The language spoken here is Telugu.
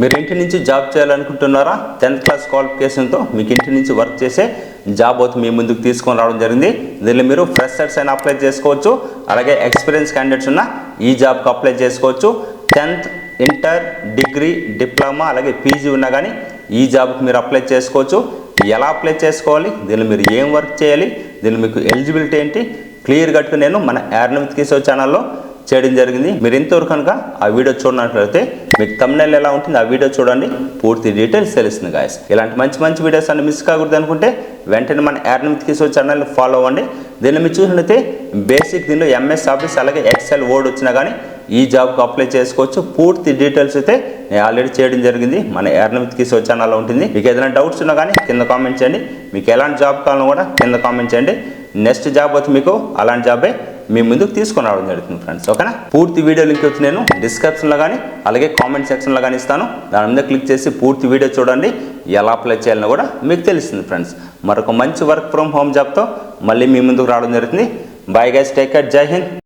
మీరు ఇంటి నుంచి జాబ్ చేయాలనుకుంటున్నారా? 10th క్లాస్ క్వాలిఫికేషన్తో మీకు ఇంటి నుంచి వర్క్ చేసే జాబ్ అవుతుంది మీ ముందుకు తీసుకొని రావడం జరిగింది. దీనిలో మీరు ఫ్రెషర్స్ అయినా అప్లై చేసుకోవచ్చు, అలాగే ఎక్స్పీరియన్స్ క్యాండిడేట్స్ ఉన్న ఈ జాబ్కి అప్లై చేసుకోవచ్చు. 10th, ఇంటర్, డిగ్రీ, డిప్లొమా అలాగే పీజీ ఉన్నా కానీ ఈ జాబ్కి మీరు అప్లై చేసుకోవచ్చు. ఎలా అప్లై చేసుకోవాలి, దీనిలో మీరు ఏం వర్క్ చేయాలి, దీనిలో మీకు ఎలిజిబిలిటీ ఏంటి, క్లియర్ కట్గా నేను మన ఎర్న్ విత్ కిషోర్ ఛానల్లో చేయడం జరిగింది. మీరు ఇంతవరకు కనుక ఆ వీడియో చూడనట్లయితే మీకు థంబ్నెయిల్ ఎలా ఉంటుంది ఆ వీడియో చూడండి, పూర్తి డీటెయిల్స్ తెలుస్తుంది గాయస్. ఇలాంటి మంచి మంచి వీడియోస్ అన్ని మిస్ కాకూడదు అనుకుంటే వెంటనే మన ఎర్న్ విత్ కిషోర్ ఛానల్ని ఫాలో అవ్వండి. దీనిలో మీరు చూసినట్లయితే బేసిక్ దీనిలో ఎంఎస్ ఆఫీస్ అలాగే ఎక్సెల్ వర్డ్ వచ్చినా కానీ ఈ జాబ్కి అప్లై చేసుకోవచ్చు. పూర్తి డీటెయిల్స్ అయితే నేను ఆల్రెడీ చేయడం జరిగింది, మన ఎర్న్ విత్ కిషోర్ ఛానల్లో ఉంటుంది. మీకు ఏదైనా డౌట్స్ ఉన్నా కానీ కింద కామెంట్ చేయండి, మీకు ఎలాంటి జాబ్ కావాలో కూడా కింద కామెంట్ చేయండి. నెక్స్ట్ జాబ్ అయితే మీకు అలాంటి జాబే మీ ముందుకు తీసుకొని రావడం జరుగుతుంది ఫ్రెండ్స్. ఓకేనా? పూర్తి వీడియో లింక్ వచ్చి నేను డిస్క్రిప్షన్లో కానీ అలాగే కామెంట్ సెక్షన్లో కానీ ఇస్తాను. దాని మీద క్లిక్ చేసి పూర్తి వీడియో చూడండి, ఎలా అప్లై చేయాలని కూడా మీకు తెలుస్తుంది ఫ్రెండ్స్. మరొక మంచి వర్క్ ఫ్రమ్ హోమ్ జాబ్తో మళ్ళీ మీ ముందుకు రావడం జరుగుతుంది. బై గైస్, టేక్ కేర్, జై హింద్.